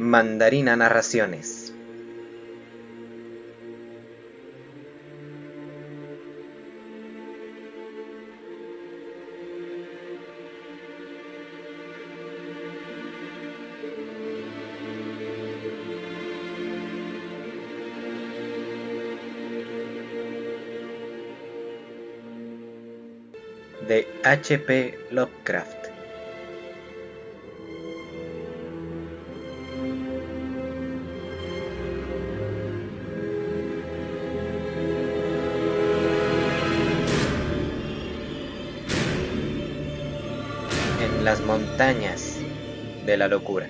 Mandarina Narraciones. De H.P. Lovecraft. En las montañas de la locura.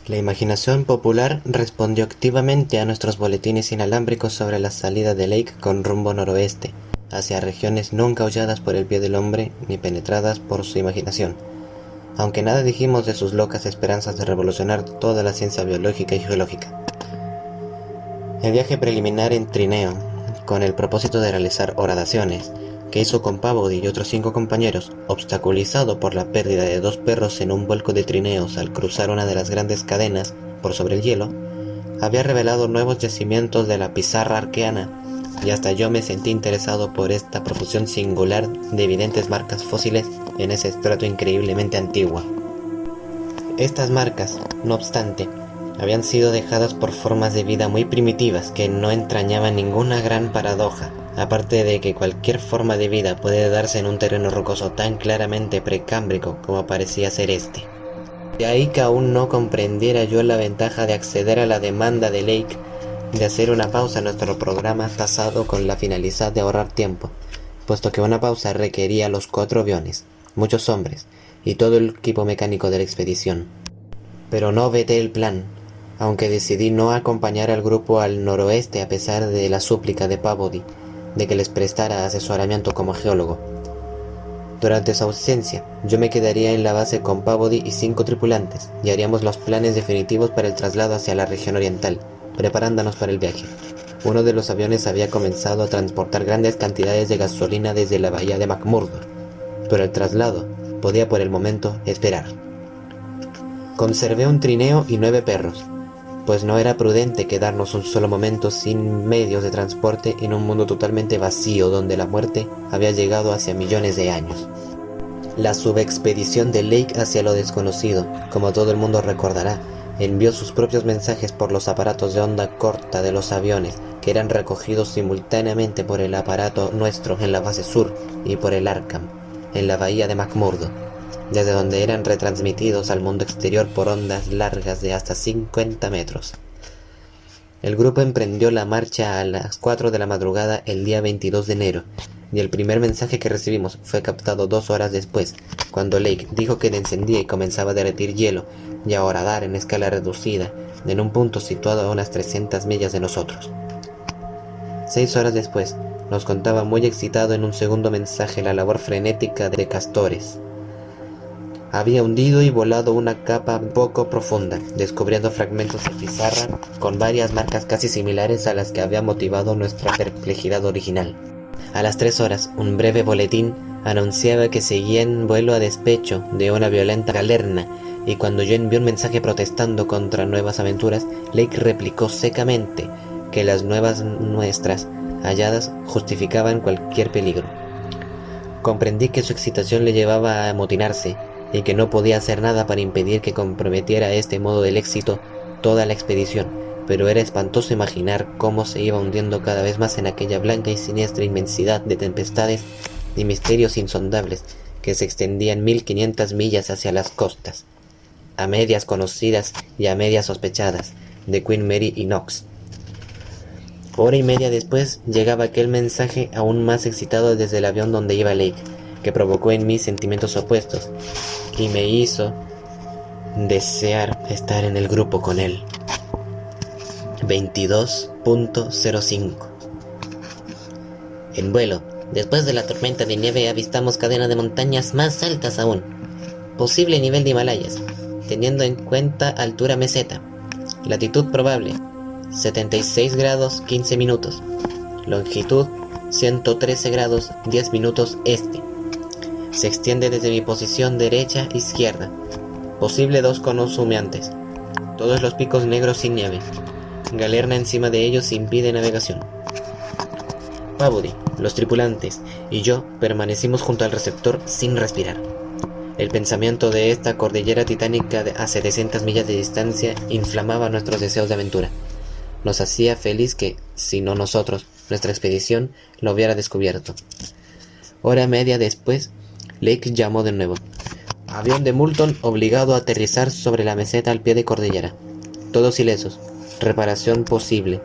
La imaginación popular respondió activamente a nuestros boletines inalámbricos sobre la salida de Lake con rumbo noroeste, hacia regiones nunca aulladas por el pie del hombre ni penetradas por su imaginación, aunque nada dijimos de sus locas esperanzas de revolucionar toda la ciencia biológica y geológica. El viaje preliminar en trineo, con el propósito de realizar horadaciones, que hizo con Peabody y otros 5 compañeros, obstaculizado por la pérdida de 2 perros en un vuelco de trineos al cruzar una de las grandes cadenas por sobre el hielo, había revelado nuevos yacimientos de la pizarra arqueana, y hasta yo me sentí interesado por esta profusión singular de evidentes marcas fósiles en ese estrato increíblemente antiguo. Estas marcas, no obstante, habían sido dejadas por formas de vida muy primitivas que no entrañaban ninguna gran paradoja, aparte de que cualquier forma de vida puede darse en un terreno rocoso tan claramente precámbrico como parecía ser este. De ahí que aún no comprendiera yo la ventaja de acceder a la demanda de Lake de hacer una pausa en nuestro programa tasado con la finalidad de ahorrar tiempo, puesto que una pausa requería los 4 aviones, muchos hombres y todo el equipo mecánico de la expedición. Pero no veté el plan, aunque decidí no acompañar al grupo al noroeste a pesar de la súplica de Peabody de que les prestara asesoramiento como geólogo. Durante su ausencia, yo me quedaría en la base con Peabody y 5 tripulantes y haríamos los planes definitivos para el traslado hacia la región oriental, preparándonos para el viaje. Uno de los aviones había comenzado a transportar grandes cantidades de gasolina desde la bahía de McMurdo, pero el traslado podía por el momento esperar. Conservé un trineo y 9 perros, pues no era prudente quedarnos un solo momento sin medios de transporte en un mundo totalmente vacío donde la muerte había llegado hacia millones de años. La subexpedición de Lake hacia lo desconocido, como todo el mundo recordará, envió sus propios mensajes por los aparatos de onda corta de los aviones, que eran recogidos simultáneamente por el aparato nuestro en la base sur y por el Arkham, en la bahía de McMurdo, desde donde eran retransmitidos al mundo exterior por ondas largas de hasta 50 metros. El grupo emprendió la marcha a las 4 de la madrugada el día 22 de enero, y el primer mensaje que recibimos fue captado 2 horas después, cuando Lake dijo que encendía y comenzaba a derretir hielo y a horadar en escala reducida en un punto situado a unas 300 millas de nosotros. 6 horas después, nos contaba muy excitado en un segundo mensaje la labor frenética de Castores. Había hundido y volado una capa poco profunda, descubriendo fragmentos de pizarra con varias marcas casi similares a las que había motivado nuestra perplejidad original. A las 3 horas, un breve boletín anunciaba que seguía en vuelo a despecho de una violenta galerna, y cuando yo envié un mensaje protestando contra nuevas aventuras, Lake replicó secamente que las nuevas nuestras halladas justificaban cualquier peligro. Comprendí que su excitación le llevaba a amotinarse, y que no podía hacer nada para impedir que comprometiera a este modo del éxito toda la expedición, pero era espantoso imaginar cómo se iba hundiendo cada vez más en aquella blanca y siniestra inmensidad de tempestades y misterios insondables que se extendían 1500 millas hacia las costas, a medias conocidas y a medias sospechadas, de Queen Mary y Knox. Hora y media después llegaba aquel mensaje aún más excitado desde el avión donde iba Lake, que provocó en mí sentimientos opuestos y me hizo desear estar en el grupo con él. 22.05. En vuelo, después de la tormenta de nieve, avistamos cadena de montañas más altas aún, posible nivel de Himalayas, teniendo en cuenta altura meseta, latitud probable 76 grados 15 minutos, longitud 113 grados 10 minutos este. Se extiende desde mi posición derecha a izquierda. Posible 2 conos humeantes. Todos los picos negros sin nieve. Galerna encima de ellos impide navegación. Peabody, los tripulantes y yo permanecimos junto al receptor sin respirar. El pensamiento de esta cordillera titánica a 700 millas de distancia inflamaba nuestros deseos de aventura. Nos hacía feliz que, si no nosotros, nuestra expedición lo hubiera descubierto. Hora media después, Lake llamó de nuevo. Avión de Moulton obligado a aterrizar sobre la meseta al pie de cordillera. Todos ilesos. Reparación posible.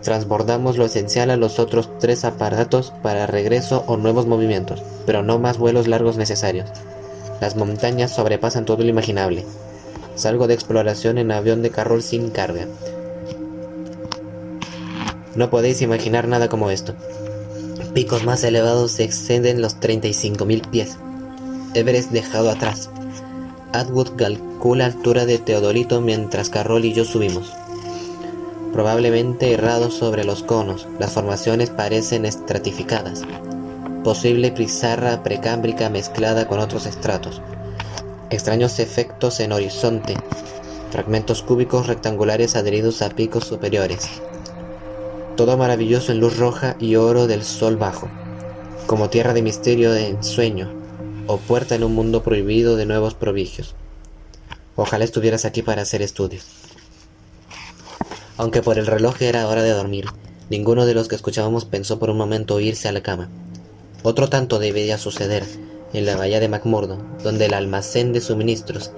Transbordamos lo esencial a los otros 3 aparatos para regreso o nuevos movimientos, pero no más vuelos largos necesarios. Las montañas sobrepasan todo lo imaginable. Salgo de exploración en avión de Carroll sin carga. No podéis imaginar nada como esto. Picos más elevados exceden los 35.000 pies. Everest dejado atrás. Atwood calcula altura de Teodolito mientras Carroll y yo subimos. Probablemente errados sobre los conos, las formaciones parecen estratificadas. Posible pizarra precámbrica mezclada con otros estratos. Extraños efectos en horizonte. Fragmentos cúbicos rectangulares adheridos a picos superiores. Todo maravilloso en luz roja y oro del sol bajo. Como tierra de misterio de ensueño, o puerta en un mundo prohibido de nuevos prodigios. Ojalá estuvieras aquí para hacer estudios. Aunque por el reloj era hora de dormir, ninguno de los que escuchábamos pensó por un momento irse a la cama. Otro tanto debía suceder en la bahía de McMurdo, donde el almacén de suministros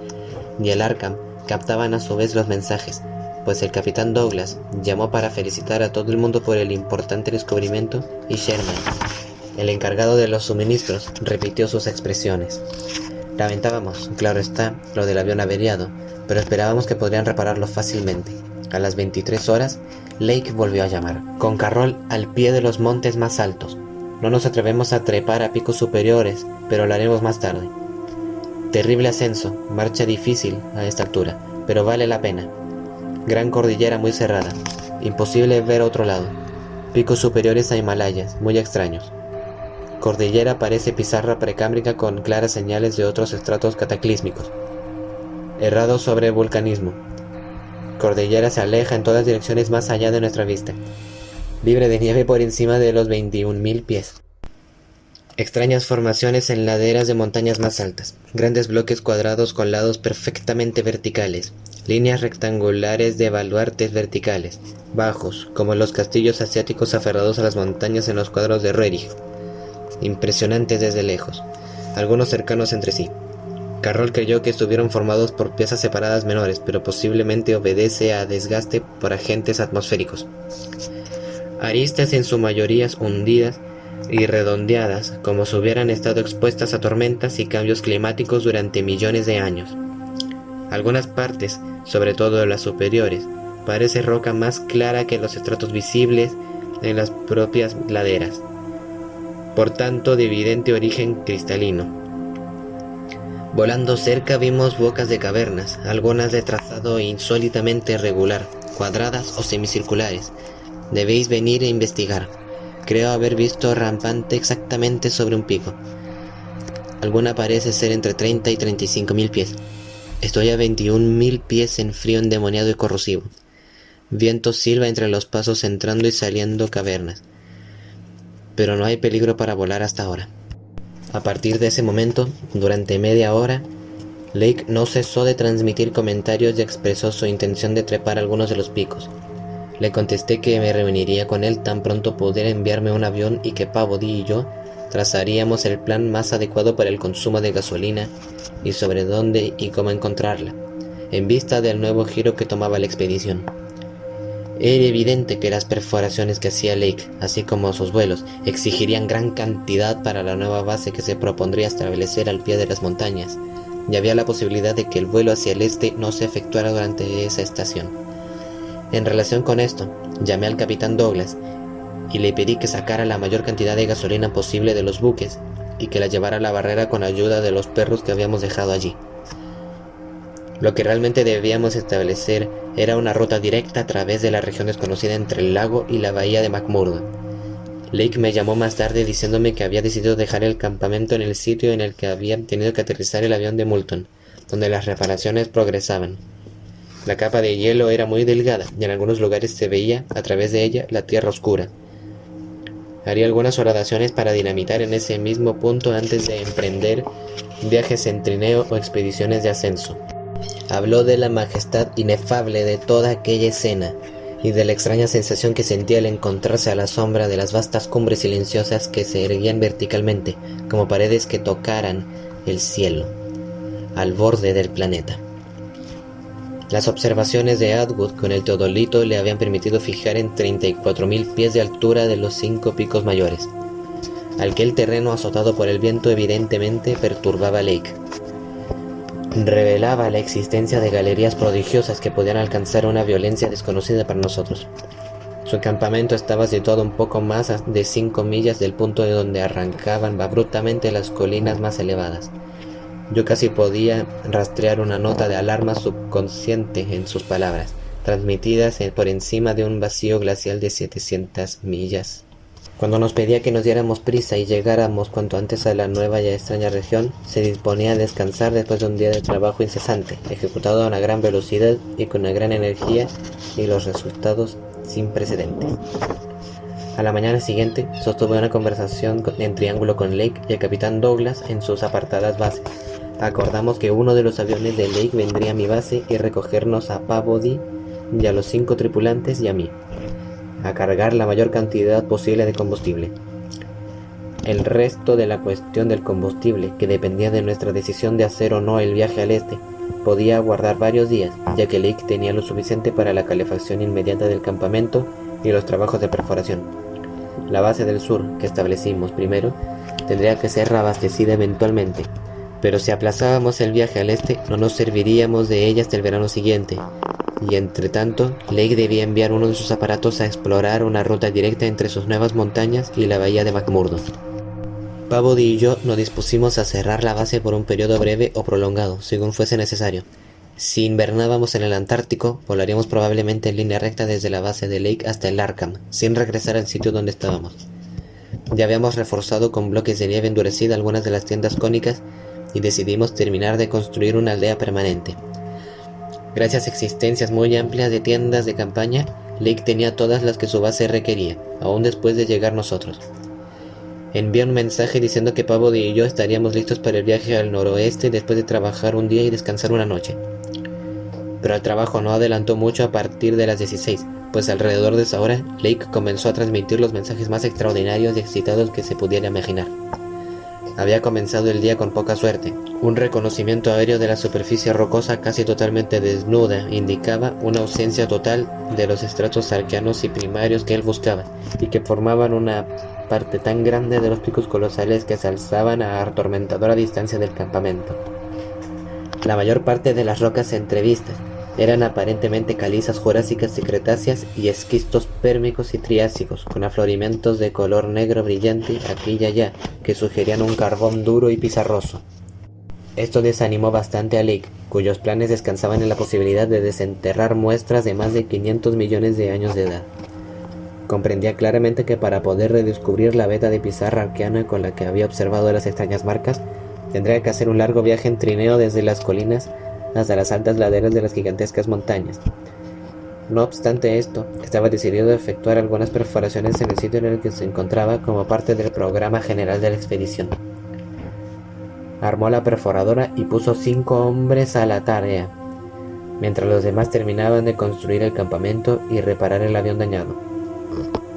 y el Arkham captaban a su vez los mensajes, pues el capitán Douglas llamó para felicitar a todo el mundo por el importante descubrimiento y Sherman, el encargado de los suministros, repitió sus expresiones. Lamentábamos, claro está, lo del avión averiado, pero esperábamos que podrían repararlo fácilmente. A las 23 horas, Lake volvió a llamar, con Carroll al pie de los montes más altos. No nos atrevemos a trepar a picos superiores, pero lo haremos más tarde. Terrible ascenso, marcha difícil a esta altura, pero vale la pena. Gran cordillera muy cerrada, imposible ver otro lado. Picos superiores a Himalayas, muy extraños. Cordillera parece pizarra precámbrica con claras señales de otros estratos cataclísmicos. Errado sobre vulcanismo. Cordillera se aleja en todas direcciones más allá de nuestra vista, libre de nieve por encima de los 21.000 pies. Extrañas formaciones en laderas de montañas más altas, grandes bloques cuadrados con lados perfectamente verticales, líneas rectangulares de baluartes verticales, bajos, como los castillos asiáticos aferrados a las montañas en los cuadros de Roerich, impresionantes desde lejos, algunos cercanos entre sí. Carroll creyó que estuvieron formados por piezas separadas menores, pero posiblemente obedece a desgaste por agentes atmosféricos. Aristas en su mayoría hundidas y redondeadas, como si hubieran estado expuestas a tormentas y cambios climáticos durante millones de años. Algunas partes, sobre todo las superiores, parece roca más clara que los estratos visibles en las propias laderas, por tanto de evidente origen cristalino. Volando cerca vimos bocas de cavernas, algunas de trazado insólitamente irregular, cuadradas o semicirculares. Debéis venir e investigar. Creo haber visto rampante exactamente sobre un pico. Alguna parece ser entre 30 y 35.000 pies. Estoy a 21.000 pies en frío endemoniado y corrosivo. Viento silba entre los pasos entrando y saliendo cavernas. Pero no hay peligro para volar hasta ahora. A partir de ese momento, durante media hora, Lake no cesó de transmitir comentarios y expresó su intención de trepar algunos de los picos. Le contesté que me reuniría con él tan pronto pudiera enviarme un avión y que Peabody y yo trazaríamos el plan más adecuado para el consumo de gasolina y sobre dónde y cómo encontrarla, en vista del nuevo giro que tomaba la expedición. Era evidente que las perforaciones que hacía Lake, así como sus vuelos, exigirían gran cantidad para la nueva base que se propondría establecer al pie de las montañas, y había la posibilidad de que el vuelo hacia el este no se efectuara durante esa estación. En relación con esto, llamé al capitán Douglas y le pedí que sacara la mayor cantidad de gasolina posible de los buques y que la llevara a la barrera con ayuda de los perros que habíamos dejado allí. Lo que realmente debíamos establecer era una ruta directa a través de la región desconocida entre el lago y la bahía de McMurdo. Lake me llamó más tarde diciéndome que había decidido dejar el campamento en el sitio en el que había tenido que aterrizar el avión de Moulton, donde las reparaciones progresaban. La capa de hielo era muy delgada y en algunos lugares se veía, a través de ella, la tierra oscura. Haría algunas oraciones para dinamitar en ese mismo punto antes de emprender viajes en trineo o expediciones de ascenso. Habló de la majestad inefable de toda aquella escena y de la extraña sensación que sentía al encontrarse a la sombra de las vastas cumbres silenciosas que se erguían verticalmente, como paredes que tocaran el cielo, al borde del planeta. Las observaciones de Atwood con el teodolito le habían permitido fijar en 34.000 pies de altura de los 5 picos mayores. Aquel terreno azotado por el viento evidentemente perturbaba a Lake. Revelaba la existencia de galerías prodigiosas que podían alcanzar una violencia desconocida para nosotros. Su campamento estaba situado un poco más de 5 millas del punto de donde arrancaban abruptamente las colinas más elevadas. Yo casi podía rastrear una nota de alarma subconsciente en sus palabras, transmitidas por encima de un vacío glacial de 700 millas. Cuando nos pedía que nos diéramos prisa y llegáramos cuanto antes a la nueva y extraña región, se disponía a descansar después de un día de trabajo incesante, ejecutado a una gran velocidad y con una gran energía, y los resultados sin precedentes. A la mañana siguiente, sostuve una conversación en triángulo con Lake y el capitán Douglas en sus apartadas bases. Acordamos que uno de los aviones de Lake vendría a mi base y recogernos a Peabody y a los 5 tripulantes y a mí, a cargar la mayor cantidad posible de combustible. El resto de la cuestión del combustible, que dependía de nuestra decisión de hacer o no el viaje al este, podía aguardar varios días, ya que Lake tenía lo suficiente para la calefacción inmediata del campamento y los trabajos de perforación. La base del sur, que establecimos primero, tendría que ser reabastecida eventualmente, pero si aplazábamos el viaje al este, no nos serviríamos de ella hasta el verano siguiente, y entre tanto, Lake debía enviar uno de sus aparatos a explorar una ruta directa entre sus nuevas montañas y la bahía de McMurdo. Peabody y yo nos dispusimos a cerrar la base por un periodo breve o prolongado, según fuese necesario. Si invernábamos en el Antártico, volaríamos probablemente en línea recta desde la base de Lake hasta el Arkham, sin regresar al sitio donde estábamos. Ya habíamos reforzado con bloques de nieve endurecida algunas de las tiendas cónicas y decidimos terminar de construir una aldea permanente. Gracias a existencias muy amplias de tiendas de campaña, Lake tenía todas las que su base requería, aún después de llegar nosotros. Envié un mensaje diciendo que Peabody y yo estaríamos listos para el viaje al noroeste después de trabajar un día y descansar una noche. Pero el trabajo no adelantó mucho a partir de las 16, pues alrededor de esa hora, Lake comenzó a transmitir los mensajes más extraordinarios y excitados que se pudiera imaginar. Había comenzado el día con poca suerte. Un reconocimiento aéreo de la superficie rocosa casi totalmente desnuda indicaba una ausencia total de los estratos arqueanos y primarios que él buscaba, y que formaban una parte tan grande de los picos colosales que se alzaban a atormentadora distancia del campamento. La mayor parte de las rocas entrevistas eran aparentemente calizas jurásicas y cretáceas y esquistos pérmicos y triásicos, con afloramientos de color negro brillante aquí y allá, que sugerían un carbón duro y pizarroso. Esto desanimó bastante a Lake, cuyos planes descansaban en la posibilidad de desenterrar muestras de más de 500 millones de años de edad. Comprendía claramente que para poder redescubrir la veta de pizarra arqueana con la que había observado las extrañas marcas, tendría que hacer un largo viaje en trineo desde las colinas hasta las altas laderas de las gigantescas montañas. No obstante esto, estaba decidido a efectuar algunas perforaciones en el sitio en el que se encontraba como parte del programa general de la expedición. Armó la perforadora y puso 5 hombres a la tarea, mientras los demás terminaban de construir el campamento y reparar el avión dañado.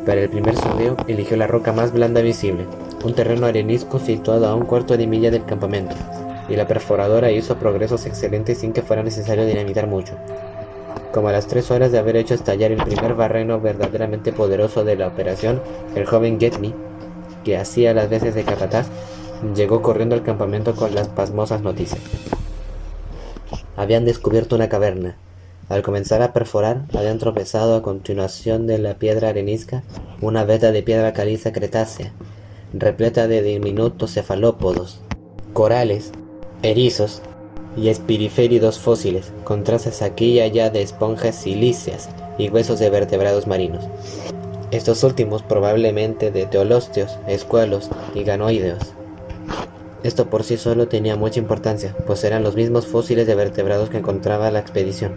Para el primer sondeo, eligió la roca más blanda visible, un terreno arenisco situado a 1/4 de milla del campamento, y la perforadora hizo progresos excelentes sin que fuera necesario dinamitar mucho. Como a las 3 horas de haber hecho estallar el primer barreno verdaderamente poderoso de la operación, el joven Getney, que hacía las veces de capataz, llegó corriendo al campamento con las pasmosas noticias. Habían descubierto una caverna. Al comenzar a perforar, habían tropezado a continuación de la piedra arenisca una veta de piedra caliza cretácea, repleta de diminutos cefalópodos, corales, erizos y espiriféridos fósiles, con trazas aquí y allá de esponjas silíceas y huesos de vertebrados marinos. estos últimos probablemente de teolosteos, escualos y ganoideos. Esto por sí solo tenía mucha importancia, pues eran los mismos fósiles de vertebrados que encontraba la expedición.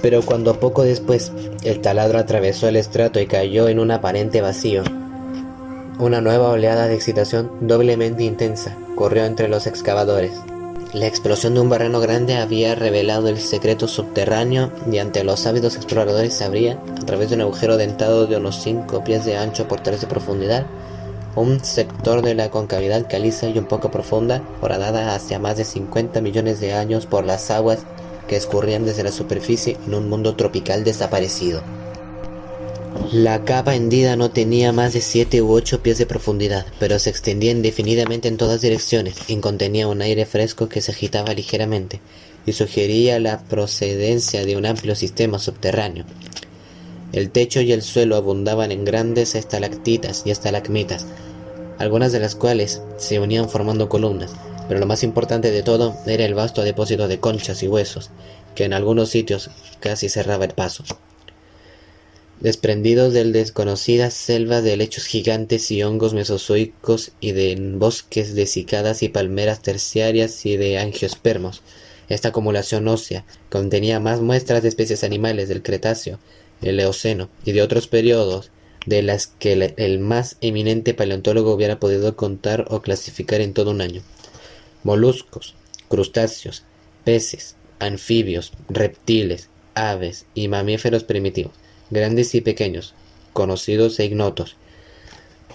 Pero cuando poco después el taladro atravesó el estrato y cayó en un aparente vacío, una nueva oleada de excitación doblemente intensa corrió entre los excavadores. La explosión de un barreno grande había revelado el secreto subterráneo y ante los ávidos exploradores se abría, a través de un agujero dentado de unos 5 pies de ancho por 3 de profundidad, un sector de la concavidad caliza y un poco profunda, horadada hacia más de 50 millones de años por las aguas que escurrían desde la superficie en un mundo tropical desaparecido. La capa hendida no tenía más de 7 u 8 pies de profundidad, pero se extendía indefinidamente en todas direcciones y contenía un aire fresco que se agitaba ligeramente y sugería la procedencia de un amplio sistema subterráneo. El techo y el suelo abundaban en grandes estalactitas y estalagmitas, algunas de las cuales se unían formando columnas, pero lo más importante de todo era el vasto depósito de conchas y huesos, que en algunos sitios casi cerraba el paso. Desprendidos de desconocidas selvas de helechos gigantes y hongos mesozoicos y de bosques de cícadas y palmeras terciarias y de angiospermos, esta acumulación ósea contenía más muestras de especies animales del Cretáceo, el Eoceno y de otros periodos de las que el más eminente paleontólogo hubiera podido contar o clasificar en todo un año. Moluscos, crustáceos, peces, anfibios, reptiles, aves y mamíferos primitivos, grandes y pequeños, conocidos e ignotos.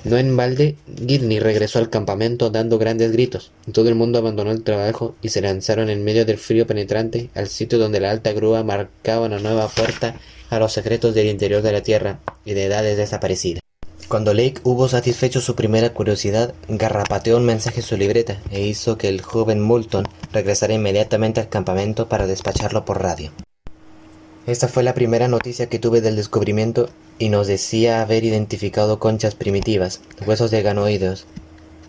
No en balde, Gidney regresó al campamento dando grandes gritos. Todo el mundo abandonó el trabajo y se lanzaron en medio del frío penetrante al sitio donde la alta grúa marcaba una nueva puerta a los secretos del interior de la Tierra y de edades desaparecidas. Cuando Lake hubo satisfecho su primera curiosidad, garrapateó un mensaje en su libreta e hizo que el joven Moulton regresara inmediatamente al campamento para despacharlo por radio. Esta fue la primera noticia que tuve del descubrimiento y nos decía haber identificado conchas primitivas, huesos de ganoideos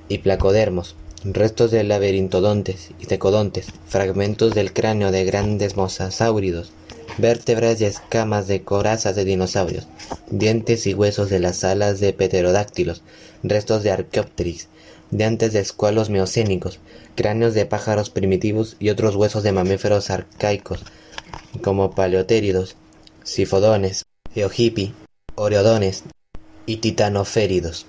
y placodermos, restos de laberintodontes y tecodontes, fragmentos del cráneo de grandes mosasáuridos, vértebras y escamas de corazas de dinosaurios, dientes y huesos de las alas de pterodáctilos, restos de Archaeopteryx, dientes de escualos miocénicos, cráneos de pájaros primitivos y otros huesos de mamíferos arcaicos, como paleotéridos, sifodones, eohipi, oreodones y titanoféridos.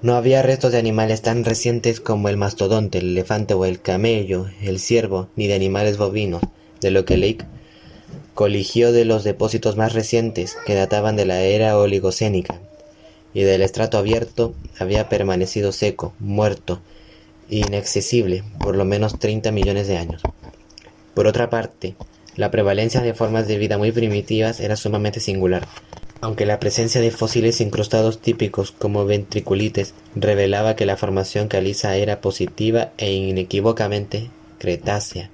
No había restos de animales tan recientes como el mastodonte, el elefante o el camello, el ciervo, ni de animales bovinos, de lo que Lake coligió de los depósitos más recientes que databan de la era oligocénica, y del estrato abierto había permanecido seco, muerto, inaccesible por lo menos 30 millones de años. Por otra parte, la prevalencia de formas de vida muy primitivas era sumamente singular, aunque la presencia de fósiles incrustados típicos como ventriculites revelaba que la formación caliza era positiva e inequívocamente cretácea,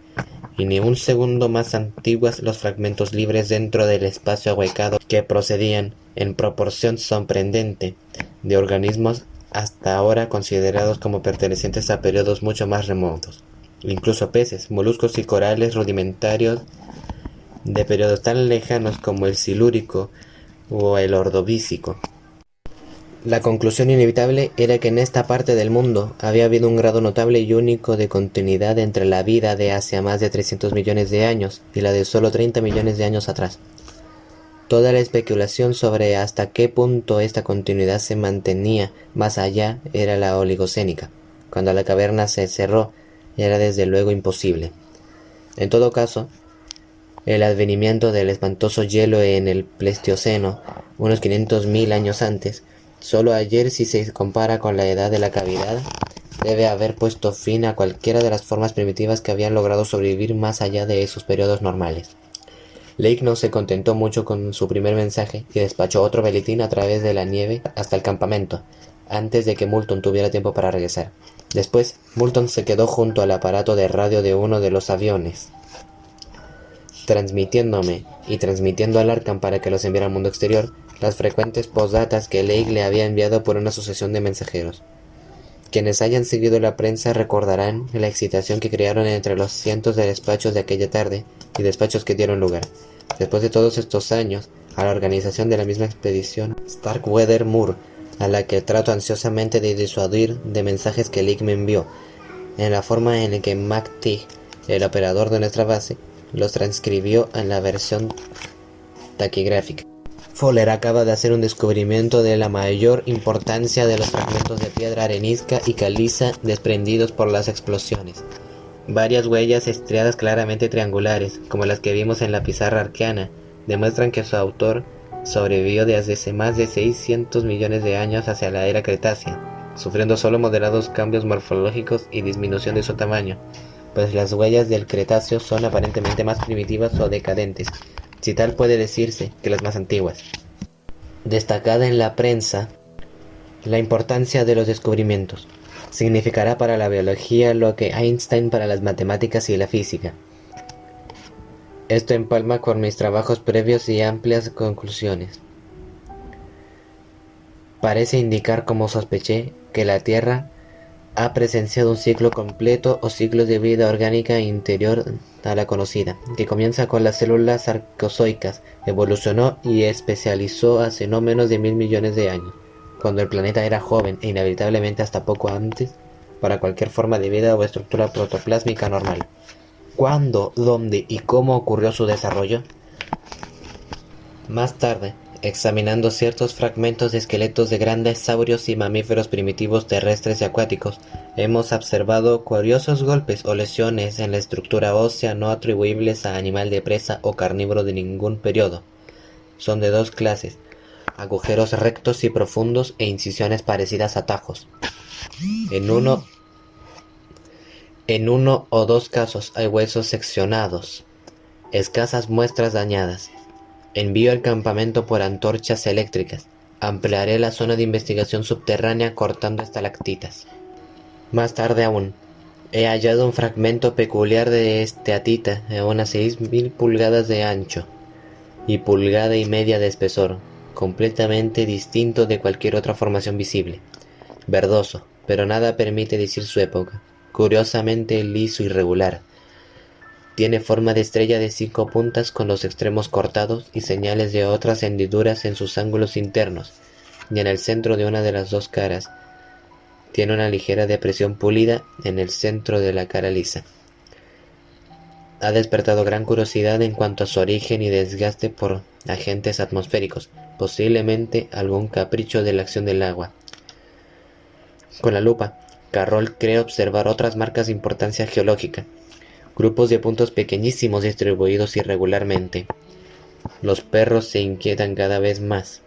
y ni un segundo más antiguas los fragmentos libres dentro del espacio ahuecado que procedían, en proporción sorprendente, de organismos hasta ahora considerados como pertenecientes a periodos mucho más remotos. Incluso peces, moluscos y corales rudimentarios de periodos tan lejanos como el Silúrico o el Ordovícico. La conclusión inevitable era que en esta parte del mundo había habido un grado notable y único de continuidad entre la vida de hace más de 300 millones de años y la de solo 30 millones de años atrás. Toda la especulación sobre hasta qué punto esta continuidad se mantenía más allá era la oligocénica. Cuando la caverna se cerró, era desde luego imposible. En todo caso, el advenimiento del espantoso hielo en el Pleistoceno, unos 500.000 años antes, solo ayer, si se compara con la edad de la cavidad, debe haber puesto fin a cualquiera de las formas primitivas que habían logrado sobrevivir más allá de esos periodos normales. Lake no se contentó mucho con su primer mensaje y despachó otro boletín a través de la nieve hasta el campamento, antes de que Moulton tuviera tiempo para regresar. Después, Moulton se quedó junto al aparato de radio de uno de los aviones, transmitiéndome y transmitiendo al Arkham para que los enviara al mundo exterior las frecuentes postdatas que Lake le había enviado por una sucesión de mensajeros. Quienes hayan seguido la prensa recordarán la excitación que crearon entre los cientos de despachos de aquella tarde y despachos que dieron lugar. Después de todos estos años, a la organización de la misma expedición Starkweather-Moore, a la que trato ansiosamente de disuadir de mensajes que Lick me envió, en la forma en que McTeague, el operador de nuestra base, los transcribió en la versión taquigráfica. Fowler acaba de hacer un descubrimiento de la mayor importancia de los fragmentos de piedra arenisca y caliza desprendidos por las explosiones. Varias huellas estriadas claramente triangulares, como las que vimos en la pizarra arqueana, demuestran que su autor sobrevivió desde hace más de 600 millones de años hacia la era Cretácea, sufriendo solo moderados cambios morfológicos y disminución de su tamaño, pues las huellas del Cretáceo son aparentemente más primitivas o decadentes, si tal puede decirse, que las más antiguas. Destacada en la prensa la importancia de los descubrimientos. Significará para la biología lo que Einstein para las matemáticas y la física. Esto empalma con mis trabajos previos y amplias conclusiones. Parece indicar, como sospeché, que la Tierra ha presenciado un ciclo completo o ciclo de vida orgánica interior a la conocida, que comienza con las células arcozoicas, evolucionó y especializó hace no menos de 1000 millones de años, cuando el planeta era joven e inevitablemente hasta poco antes para cualquier forma de vida o estructura protoplásmica normal. ¿Cuándo, dónde y cómo ocurrió su desarrollo? Más tarde, examinando ciertos fragmentos de esqueletos de grandes saurios y mamíferos primitivos terrestres y acuáticos, hemos observado curiosos golpes o lesiones en la estructura ósea no atribuibles a animal de presa o carnívoro de ningún periodo. Son de dos clases: agujeros rectos y profundos e incisiones parecidas a tajos. En uno o dos casos hay huesos seccionados, escasas muestras dañadas. Envío al campamento por antorchas eléctricas. Ampliaré la zona de investigación subterránea cortando estalactitas. Más tarde aún, he hallado un fragmento peculiar de esteatita de unas 6000 pulgadas de ancho y 1,5 pulgadas de espesor, completamente distinto de cualquier otra formación visible. Verdoso, pero nada permite decir su época. Curiosamente liso y regular. Tiene forma de estrella de 5 puntas con los extremos cortados y señales de otras hendiduras en sus ángulos internos, y en el centro de una de las dos caras tiene una ligera depresión pulida en el centro de la cara lisa. Ha despertado gran curiosidad en cuanto a su origen y desgaste por agentes atmosféricos, posiblemente algún capricho de la acción del agua. Con la lupa, Carroll cree observar otras marcas de importancia geológica. Grupos de puntos pequeñísimos distribuidos irregularmente. Los perros se inquietan cada vez más.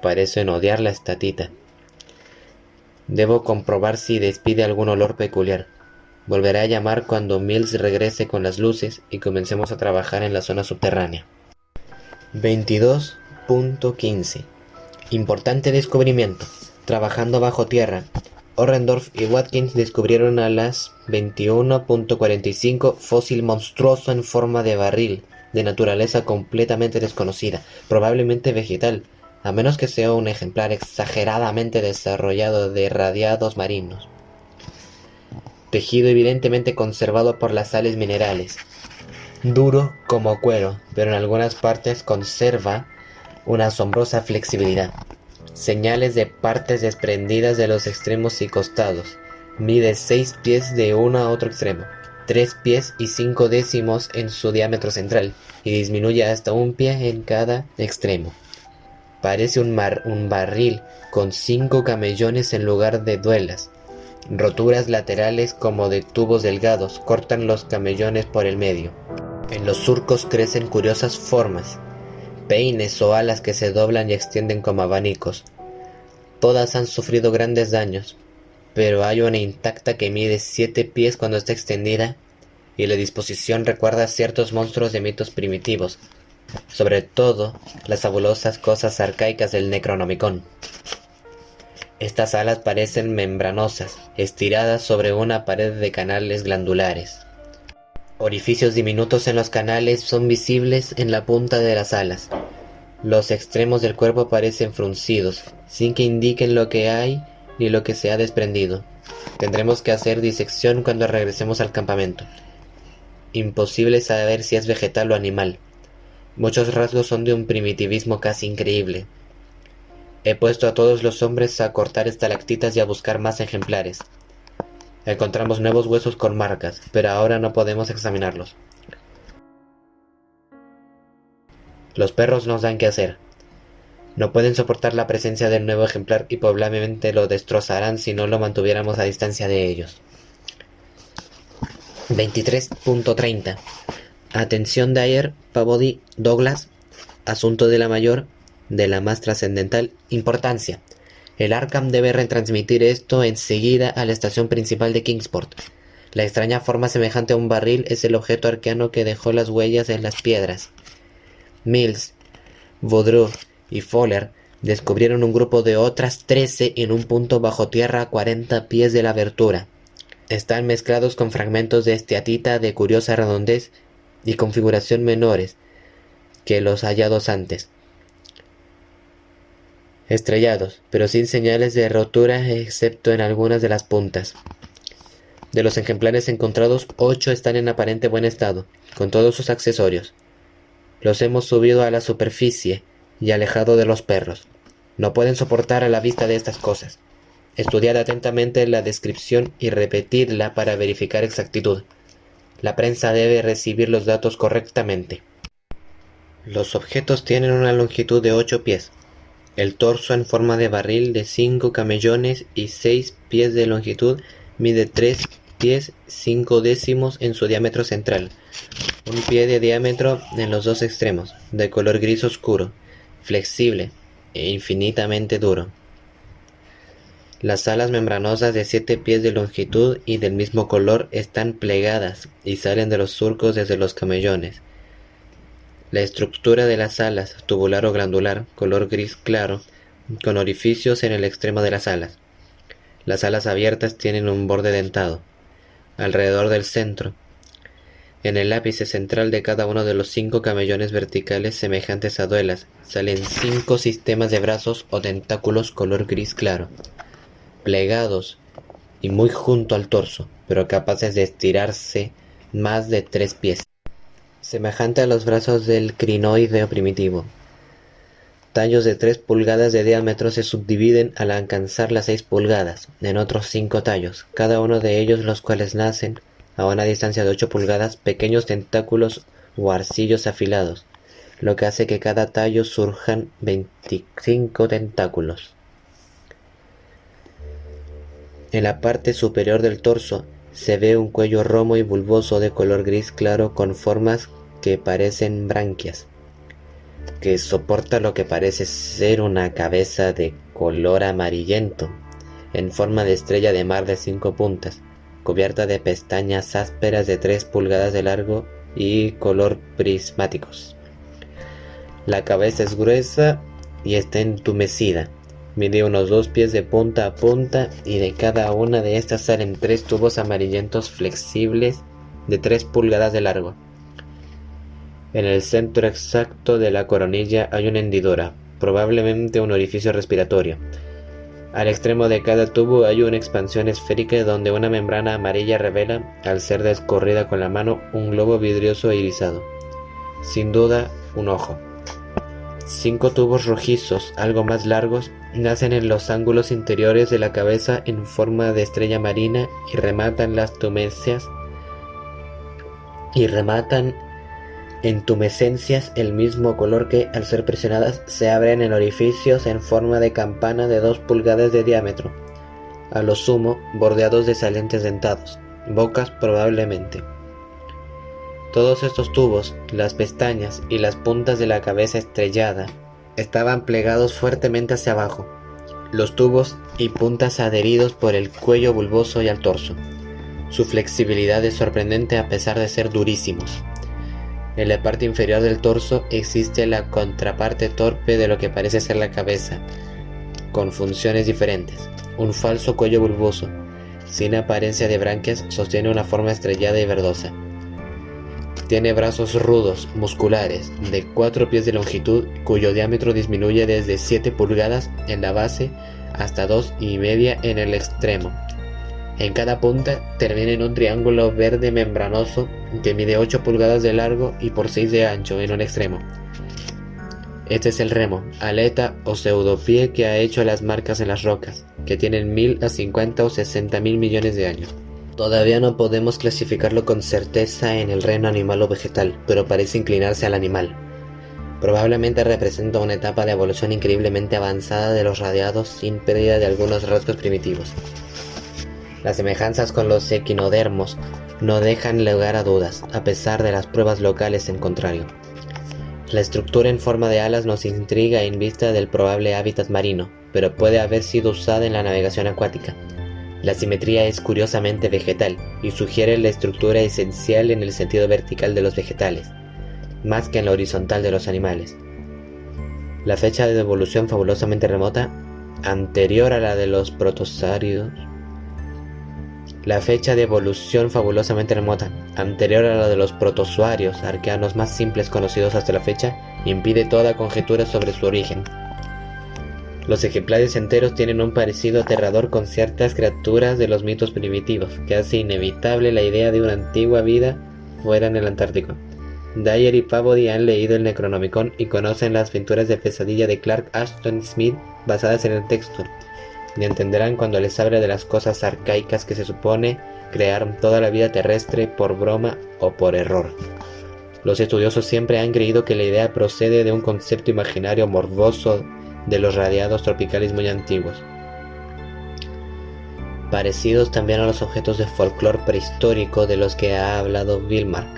Parecen odiar la estatita. Debo comprobar si despide algún olor peculiar. Volveré a llamar cuando Mills regrese con las luces y comencemos a trabajar en la zona subterránea. 22.15. Importante descubrimiento. Trabajando bajo tierra. Orrendorff y Watkins descubrieron a las 21.45 fósil monstruoso en forma de barril, de naturaleza completamente desconocida, probablemente vegetal, a menos que sea un ejemplar exageradamente desarrollado de radiados marinos. Tejido evidentemente conservado por las sales minerales. Duro como cuero, pero en algunas partes conserva una asombrosa flexibilidad. Señales de partes desprendidas de los extremos y costados. Mide 6 pies de uno a otro extremo, 3 pies y 5 décimos en su diámetro central, y disminuye hasta 1 pie en cada extremo. Parece un barril con 5 camellones en lugar de duelas. Roturas laterales como de tubos delgados cortan los camellones por el medio. En los surcos crecen curiosas formas, peines o alas que se doblan y extienden como abanicos. Todas han sufrido grandes daños, pero hay una intacta que mide 7 pies cuando está extendida, y la disposición recuerda a ciertos monstruos de mitos primitivos, sobre todo las fabulosas cosas arcaicas del Necronomicon. Estas alas parecen membranosas, estiradas sobre una pared de canales glandulares. Orificios diminutos en los canales son visibles en la punta de las alas. Los extremos del cuerpo parecen fruncidos, sin que indiquen lo que hay ni lo que se ha desprendido. Tendremos que hacer disección cuando regresemos al campamento. Imposible saber si es vegetal o animal. Muchos rasgos son de un primitivismo casi increíble. He puesto a todos los hombres a cortar estalactitas y a buscar más ejemplares. Encontramos nuevos huesos con marcas, pero ahora no podemos examinarlos. Los perros nos dan que hacer. No pueden soportar la presencia del nuevo ejemplar y probablemente lo destrozarán si no lo mantuviéramos a distancia de ellos. 23.30. Atención Dyer, Peabody, Douglas. Asunto de la mayor, de la más trascendental importancia. El Arkham debe retransmitir esto enseguida a la estación principal de Kingsport. La extraña forma semejante a un barril es el objeto arcano que dejó las huellas en las piedras. Mills, Vaudreuil y Fowler descubrieron un grupo de otras 13 en un punto bajo tierra a 40 pies de la abertura. Están mezclados con fragmentos de esteatita de curiosa redondez y configuración menores que los hallados antes. Estrellados, pero sin señales de rotura excepto en algunas de las puntas. De los ejemplares encontrados, 8 están en aparente buen estado, con todos sus accesorios. Los hemos subido a la superficie y alejado de los perros. No pueden soportar a la vista de estas cosas. Estudiad atentamente la descripción y repetidla para verificar exactitud. La prensa debe recibir los datos correctamente. Los objetos tienen una longitud de 8 pies. El torso en forma de barril de 5 camellones y 6 pies de longitud mide 3 pies 5 décimos en su diámetro central. Un pie de diámetro en los dos extremos, de color gris oscuro, flexible e infinitamente duro. Las alas membranosas de 7 pies de longitud y del mismo color están plegadas y salen de los surcos desde los camellones. La estructura de las alas, tubular o glandular, color gris claro, con orificios en el extremo de las alas. Las alas abiertas tienen un borde dentado. Alrededor del centro, en el ápice central de cada uno de los 5 camellones verticales semejantes a duelas, salen 5 sistemas de brazos o tentáculos color gris claro, plegados y muy junto al torso, pero capaces de estirarse más de 3 pies, semejante a los brazos del crinoideo primitivo. Tallos de 3 pulgadas de diámetro se subdividen al alcanzar las 6 pulgadas, en otros 5 tallos, cada uno de ellos los cuales nacen, a una distancia de 8 pulgadas, pequeños tentáculos o arcillos afilados, lo que hace que cada tallo surjan 25 tentáculos. En la parte superior del torso se ve un cuello romo y bulboso de color gris claro con formas que parecen branquias, que soporta lo que parece ser una cabeza de color amarillento, en forma de estrella de mar de 5 puntas, cubierta de pestañas ásperas de 3 pulgadas de largo y color prismáticos. La cabeza es gruesa y está entumecida, mide unos 2 pies de punta a punta y de cada una de estas salen 3 tubos amarillentos flexibles de 3 pulgadas de largo. En el centro exacto de la coronilla hay una hendidura, probablemente un orificio respiratorio. Al extremo de cada tubo hay una expansión esférica donde una membrana amarilla revela, al ser descorrida con la mano, un globo vidrioso e irisado. Sin duda, un ojo. 5 tubos rojizos, algo más largos, nacen en los ángulos interiores de la cabeza en forma de estrella marina y rematan entumescencias el mismo color que, al ser presionadas, se abren en orificios en forma de campana de 2 pulgadas de diámetro, a lo sumo bordeados de salientes dentados, bocas probablemente. Todos estos tubos, las pestañas y las puntas de la cabeza estrellada estaban plegados fuertemente hacia abajo, los tubos y puntas adheridos por el cuello bulboso y al torso. Su flexibilidad es sorprendente a pesar de ser durísimos. En la parte inferior del torso existe la contraparte torpe de lo que parece ser la cabeza, con funciones diferentes. Un falso cuello bulboso, sin apariencia de branquias, sostiene una forma estrellada y verdosa. Tiene brazos rudos, musculares, de 4 pies de longitud, cuyo diámetro disminuye desde 7 pulgadas en la base hasta 2,5 en el extremo. En cada punta termina en un triángulo verde membranoso que mide 8 pulgadas de largo y por 6 de ancho en un extremo. Este es el remo, aleta o pseudopié que ha hecho las marcas en las rocas, que tienen 1000 a 50 o 60.000 millones de años. Todavía no podemos clasificarlo con certeza en el reino animal o vegetal, pero parece inclinarse al animal. Probablemente representa una etapa de evolución increíblemente avanzada de los radiados sin pérdida de algunos rasgos primitivos. Las semejanzas con los equinodermos no dejan lugar a dudas, a pesar de las pruebas locales en contrario. La estructura en forma de alas nos intriga en vista del probable hábitat marino, pero puede haber sido usada en la navegación acuática. La simetría es curiosamente vegetal y sugiere la estructura esencial en el sentido vertical de los vegetales, más que en la horizontal de los animales. La fecha de evolución fabulosamente remota, anterior a la de los protosáuridos, arqueanos más simples conocidos hasta la fecha, impide toda conjetura sobre su origen. Los ejemplares enteros tienen un parecido aterrador con ciertas criaturas de los mitos primitivos, que hace inevitable la idea de una antigua vida fuera en el Antártico. Dyer y Peabody han leído el Necronomicon y conocen las pinturas de pesadilla de Clark Ashton Smith basadas en el texto, y entenderán cuando les hable de las cosas arcaicas que se supone crearon toda la vida terrestre por broma o por error. Los estudiosos siempre han creído que la idea procede de un concepto imaginario morboso de los radiados tropicales muy antiguos, parecidos también a los objetos de folclore prehistórico de los que ha hablado Billmark,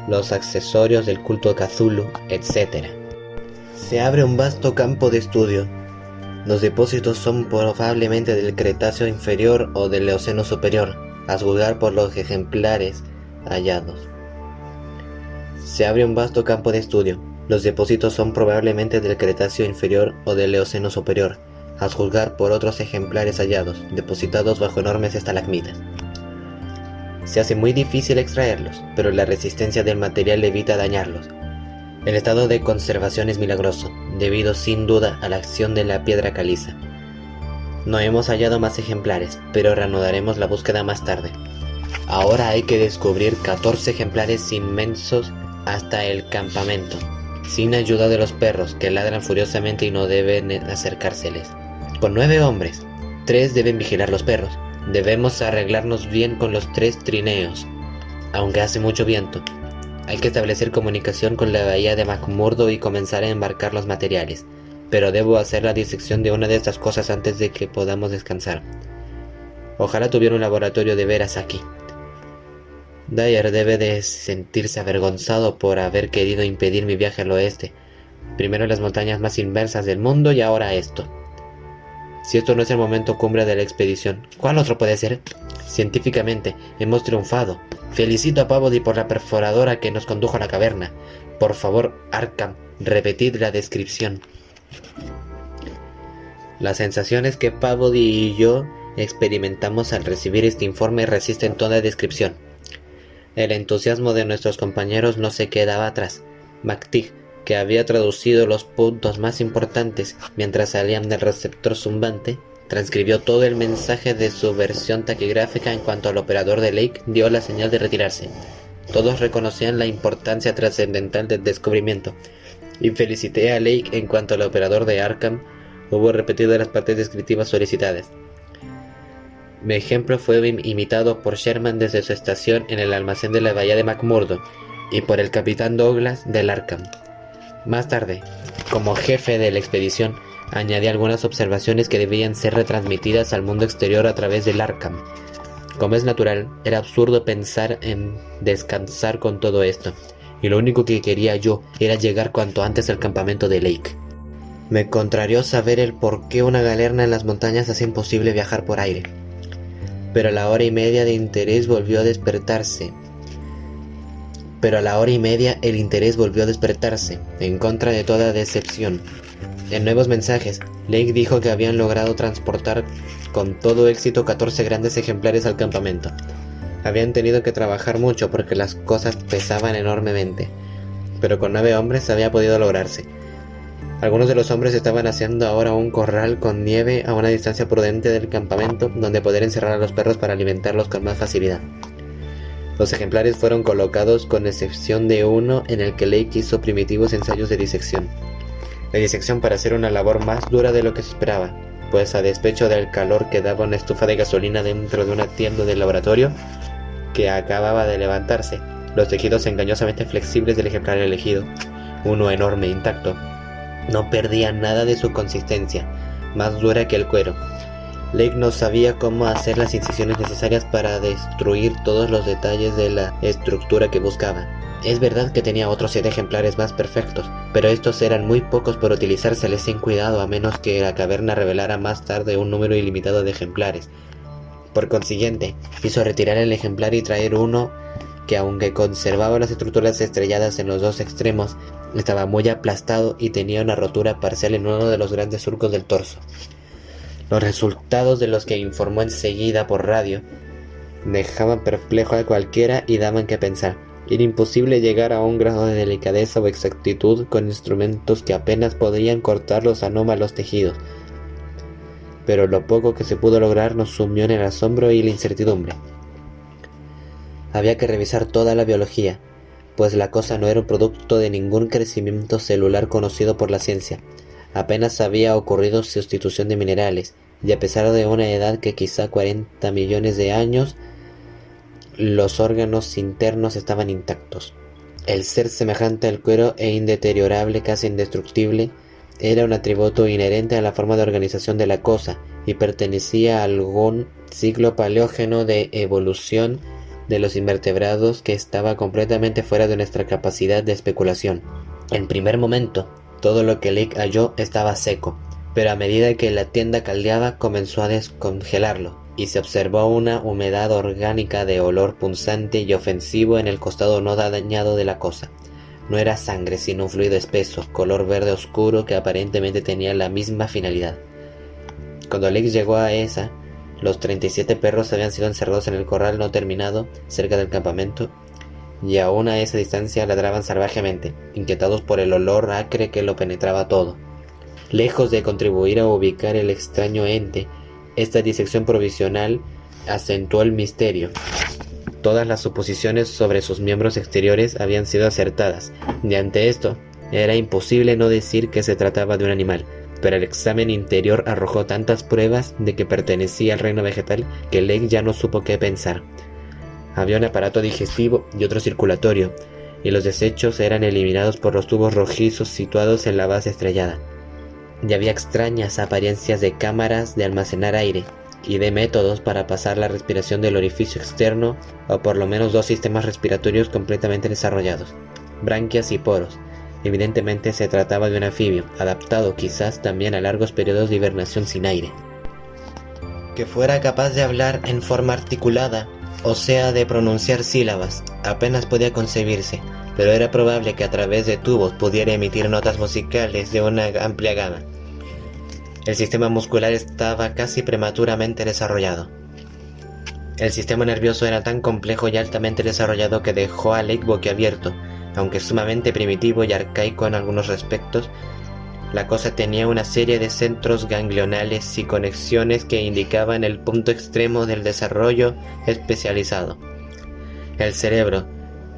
los accesorios del culto de Cthulhu, etc. Se abre un vasto campo de estudio. Los depósitos son probablemente del Cretáceo inferior o del Eoceno superior, a juzgar por los ejemplares hallados. Se abre un vasto campo de estudio. Los depósitos son probablemente del Cretáceo inferior o del Eoceno superior, a juzgar por otros ejemplares hallados, depositados bajo enormes estalagmitas. Se hace muy difícil extraerlos, pero la resistencia del material evita dañarlos. El estado de conservación es milagroso, debido sin duda a la acción de la piedra caliza. No hemos hallado más ejemplares, pero reanudaremos la búsqueda más tarde. Ahora hay que descubrir 14 ejemplares inmensos hasta el campamento, sin ayuda de los perros, que ladran furiosamente y no deben acercárseles. Con 9 hombres, 3 deben vigilar los perros. Debemos arreglarnos bien con los 3 trineos, aunque hace mucho viento. Hay que establecer comunicación con la bahía de McMurdo y comenzar a embarcar los materiales, pero debo hacer la disección de una de estas cosas antes de que podamos descansar. Ojalá tuviera un laboratorio de veras aquí. Dyer debe de sentirse avergonzado por haber querido impedir mi viaje al oeste. Primero las montañas más inmensas del mundo y ahora esto. Si esto no es el momento cumbre de la expedición, ¿cuál otro puede ser? Científicamente, hemos triunfado. Felicito a Peabody por la perforadora que nos condujo a la caverna. Por favor, Arkham, repetid la descripción. Las sensaciones que Peabody y yo experimentamos al recibir este informe resisten toda descripción. El entusiasmo de nuestros compañeros no se quedaba atrás. McTeague, que había traducido los puntos más importantes mientras salían del receptor zumbante, transcribió todo el mensaje de su versión taquigráfica en cuanto el operador de Lake dio la señal de retirarse. Todos reconocían la importancia trascendental del descubrimiento, y felicité a Lake en cuanto el operador de Arkham hubo repetido las partes descriptivas solicitadas. Mi ejemplo fue imitado por Sherman desde su estación en el almacén de la bahía de McMurdo y por el capitán Douglas del Arkham. Más tarde, como jefe de la expedición, añadí algunas observaciones que debían ser retransmitidas al mundo exterior a través del Arkham. Como es natural, era absurdo pensar en descansar con todo esto, y lo único que quería yo era llegar cuanto antes al campamento de Lake. Me contrarió saber el por qué una galerna en las montañas hace imposible viajar por aire. Pero a la hora y media el interés volvió a despertarse, en contra de toda decepción. En nuevos mensajes, Lake dijo que habían logrado transportar con todo éxito 14 grandes ejemplares al campamento. Habían tenido que trabajar mucho porque las cosas pesaban enormemente, pero con 9 hombres había podido lograrse. Algunos de los hombres estaban haciendo ahora un corral con nieve a una distancia prudente del campamento donde poder encerrar a los perros para alimentarlos con más facilidad. Los ejemplares fueron colocados con excepción de uno en el que Lake hizo primitivos ensayos de disección. La disección para hacer una labor más dura de lo que se esperaba, pues a despecho del calor que daba una estufa de gasolina dentro de una tienda de laboratorio que acababa de levantarse, los tejidos engañosamente flexibles del ejemplar elegido, uno enorme intacto, no perdía nada de su consistencia, más dura que el cuero. Lake no sabía cómo hacer las incisiones necesarias para destruir todos los detalles de la estructura que buscaba. Es verdad que tenía otros 7 ejemplares más perfectos, pero estos eran muy pocos por utilizárseles sin cuidado a menos que la caverna revelara más tarde un número ilimitado de ejemplares. Por consiguiente, hizo retirar el ejemplar y traer uno que, aunque conservaba las estructuras estrelladas en los dos extremos, estaba muy aplastado y tenía una rotura parcial en uno de los grandes surcos del torso. Los resultados, de los que informó enseguida por radio, dejaban perplejo a cualquiera y daban que pensar. Era imposible llegar a un grado de delicadeza o exactitud con instrumentos que apenas podrían cortar los anómalos tejidos. Pero lo poco que se pudo lograr nos sumió en el asombro y la incertidumbre. Había que revisar toda la biología, pues la cosa no era un producto de ningún crecimiento celular conocido por la ciencia. Apenas había ocurrido sustitución de minerales, y a pesar de una edad que quizá 40 millones de años, los órganos internos estaban intactos. El ser semejante al cuero e indeteriorable, casi indestructible, era un atributo inherente a la forma de organización de la cosa, y pertenecía a algún ciclo paleógeno de evolución de los invertebrados que estaba completamente fuera de nuestra capacidad de especulación. En primer momento, todo lo que Lake halló estaba seco, pero a medida que la tienda caldeaba comenzó a descongelarlo, y se observó una humedad orgánica de olor punzante y ofensivo en el costado no dañado de la cosa. No era sangre, sino un fluido espeso, color verde oscuro que aparentemente tenía la misma finalidad. Cuando Lake llegó a esa, los 37 perros habían sido encerrados en el corral no terminado cerca del campamento, y aún a esa distancia ladraban salvajemente, inquietados por el olor acre que lo penetraba todo. Lejos de contribuir a ubicar el extraño ente, esta disección provisional acentuó el misterio. Todas las suposiciones sobre sus miembros exteriores habían sido acertadas, y ante esto, era imposible no decir que se trataba de un animal, pero el examen interior arrojó tantas pruebas de que pertenecía al reino vegetal que Lake ya no supo qué pensar. Había un aparato digestivo y otro circulatorio, y los desechos eran eliminados por los tubos rojizos situados en la base estrellada. Y había extrañas apariencias de cámaras de almacenar aire, y de métodos para pasar la respiración del orificio externo, o por lo menos 2 sistemas respiratorios completamente desarrollados, branquias y poros. Evidentemente se trataba de un anfibio, adaptado quizás también a largos periodos de hibernación sin aire. Que fuera capaz de hablar en forma articulada, o sea de pronunciar sílabas, apenas podía concebirse, pero era probable que a través de tubos pudiera emitir notas musicales de una amplia gama. El sistema muscular estaba casi prematuramente desarrollado. El sistema nervioso era tan complejo y altamente desarrollado que dejó a Lake boquiabierto. Aunque sumamente primitivo y arcaico en algunos aspectos, la cosa tenía una serie de centros ganglionales y conexiones que indicaban el punto extremo del desarrollo especializado. El cerebro,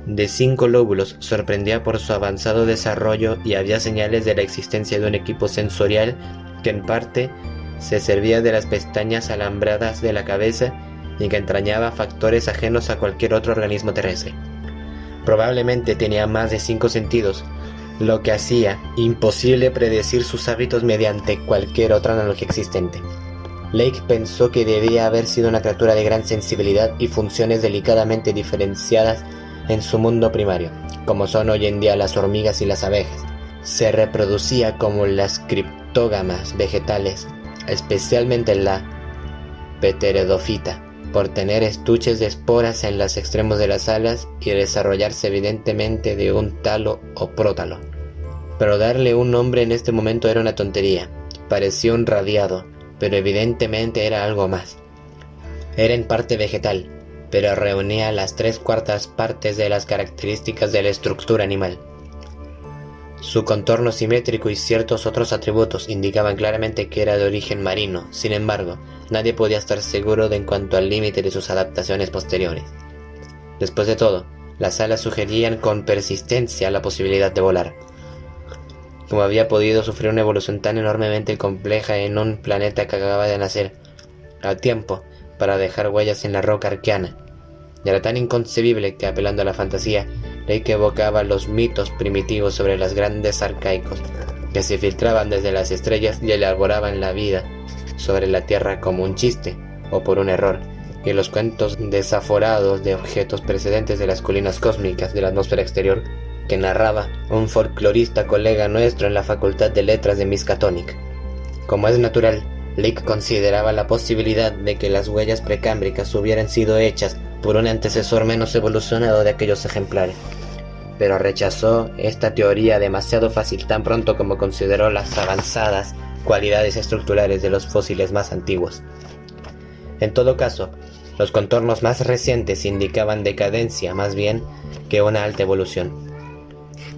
de 5 lóbulos, sorprendía por su avanzado desarrollo y había señales de la existencia de un equipo sensorial que en parte se servía de las pestañas alambradas de la cabeza y que entrañaba factores ajenos a cualquier otro organismo terrestre. Probablemente tenía más de 5 sentidos, lo que hacía imposible predecir sus hábitos mediante cualquier otra analogía existente. Lake pensó que debía haber sido una criatura de gran sensibilidad y funciones delicadamente diferenciadas en su mundo primario, como son hoy en día las hormigas y las abejas. Se reproducía como las criptógamas vegetales, especialmente la pteridófita, por tener estuches de esporas en los extremos de las alas y desarrollarse evidentemente de un talo o prótalo. Pero darle un nombre en este momento era una tontería. Parecía un radiado, pero evidentemente era algo más. Era en parte vegetal, pero reunía las 3/4 partes de las características de la estructura animal. Su contorno simétrico y ciertos otros atributos indicaban claramente que era de origen marino. Sin embargo, nadie podía estar seguro en cuanto al límite de sus adaptaciones posteriores. Después de todo, las alas sugerían con persistencia la posibilidad de volar. Como había podido sufrir una evolución tan enormemente compleja en un planeta que acababa de nacer, a tiempo para dejar huellas en la roca arqueana? Era tan inconcebible que, apelando a la fantasía, Lake evocaba los mitos primitivos sobre los grandes arcaicos que se filtraban desde las estrellas y elaboraban la vida sobre la Tierra como un chiste o por un error, y los cuentos desaforados de objetos precedentes de las colinas cósmicas de la atmósfera exterior que narraba un folclorista colega nuestro en la Facultad de Letras de Miskatonic. Como es natural, Lake consideraba la posibilidad de que las huellas precámbricas hubieran sido hechas por un antecesor menos evolucionado de aquellos ejemplares, pero rechazó esta teoría demasiado fácil tan pronto como consideró las avanzadas cualidades estructurales de los fósiles más antiguos. En todo caso, los contornos más recientes indicaban decadencia más bien que una alta evolución.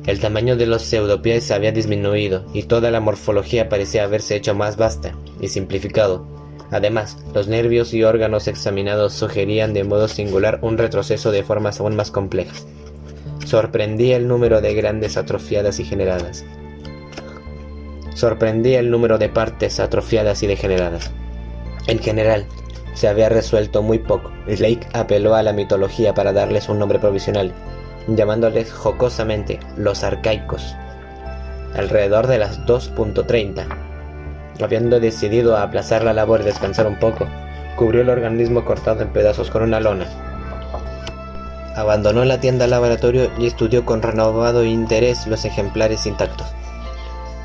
El tamaño de los pseudopies había disminuido y toda la morfología parecía haberse hecho más vasta y simplificado. Además, los nervios y órganos examinados sugerían de modo singular un retroceso de formas aún más complejas. Sorprendía el número de grandes atrofiadas y generadas. Sorprendía el número de partes atrofiadas y degeneradas. En general, se había resuelto muy poco. Lake apeló a la mitología para darles un nombre provisional, llamándoles jocosamente los arcaicos. Alrededor de las 2:30, habiendo decidido aplazar la labor y descansar un poco, cubrió el organismo cortado en pedazos con una lona. Abandonó la tienda al laboratorio y estudió con renovado interés los ejemplares intactos.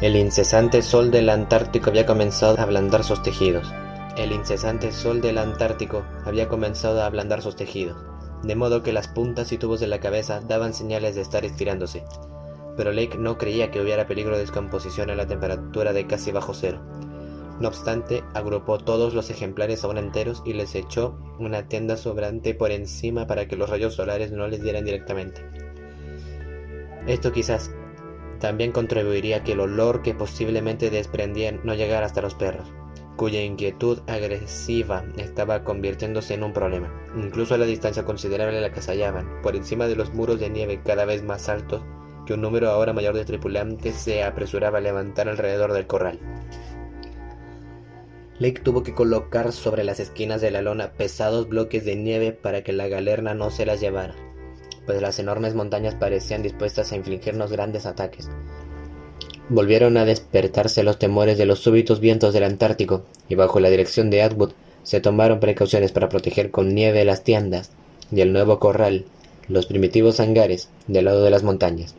El incesante sol del Antártico había comenzado a ablandar sus tejidos. De modo que las puntas y tubos de la cabeza daban señales de estar estirándose. Pero Lake no creía que hubiera peligro de descomposición a la temperatura de casi bajo cero. No obstante, agrupó todos los ejemplares aún enteros y les echó una tienda sobrante por encima para que los rayos solares no les dieran directamente. Esto quizás también contribuiría a que el olor que posiblemente desprendían no llegara hasta los perros, cuya inquietud agresiva estaba convirtiéndose en un problema, incluso a la distancia considerable a la que se hallaban, por encima de los muros de nieve cada vez más altos que un número ahora mayor de tripulantes se apresuraba a levantar alrededor del corral. Lake tuvo que colocar sobre las esquinas de la lona pesados bloques de nieve para que la galerna no se las llevara, pues las enormes montañas parecían dispuestas a infligirnos grandes ataques. Volvieron a despertarse los temores de los súbitos vientos del Antártico, y bajo la dirección de Atwood se tomaron precauciones para proteger con nieve las tiendas y el nuevo corral, los primitivos hangares del lado de las montañas.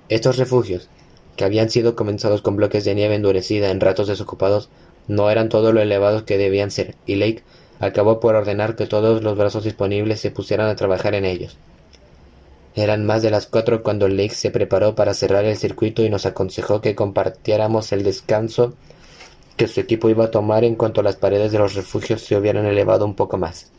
Estos refugios, que habían sido comenzados con bloques de nieve endurecida en ratos desocupados, no eran todo lo elevados que debían ser, y Lake acabó por ordenar que todos los brazos disponibles se pusieran a trabajar en ellos. Eran más de las 4 cuando Lake se preparó para cerrar el circuito y nos aconsejó que compartiéramos el descanso que su equipo iba a tomar en cuanto las paredes de los refugios se hubieran elevado un poco más.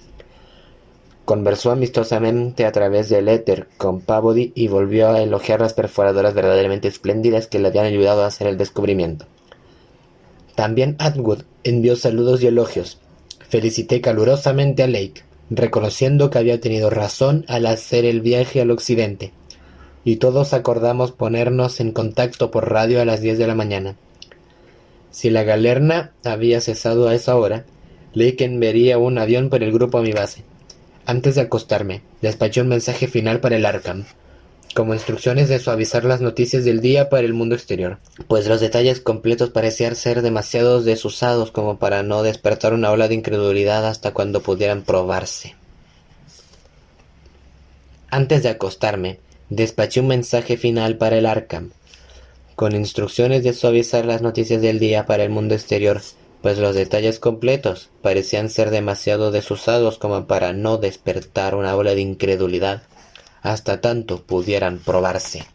Conversó amistosamente a través del éter con Peabody y volvió a elogiar las perforadoras verdaderamente espléndidas que le habían ayudado a hacer el descubrimiento. También Atwood envió saludos y elogios. Felicité calurosamente a Lake, reconociendo que había tenido razón al hacer el viaje al occidente, y todos acordamos ponernos en contacto por radio a las 10 de la mañana. Si la galerna había cesado a esa hora, Lake enviaría un avión por el grupo a mi base. Antes de acostarme, despaché un mensaje final para el Arkham, como instrucciones de suavizar las noticias del día para el mundo exterior, pues los detalles completos parecían ser demasiado desusados como para no despertar una ola de incredulidad hasta cuando pudieran probarse. Antes de acostarme, despaché un mensaje final para el Arkham, con instrucciones de suavizar las noticias del día para el mundo exterior, pues los detalles completos parecían ser demasiado desusados como para no despertar una ola de incredulidad hasta tanto pudieran probarse.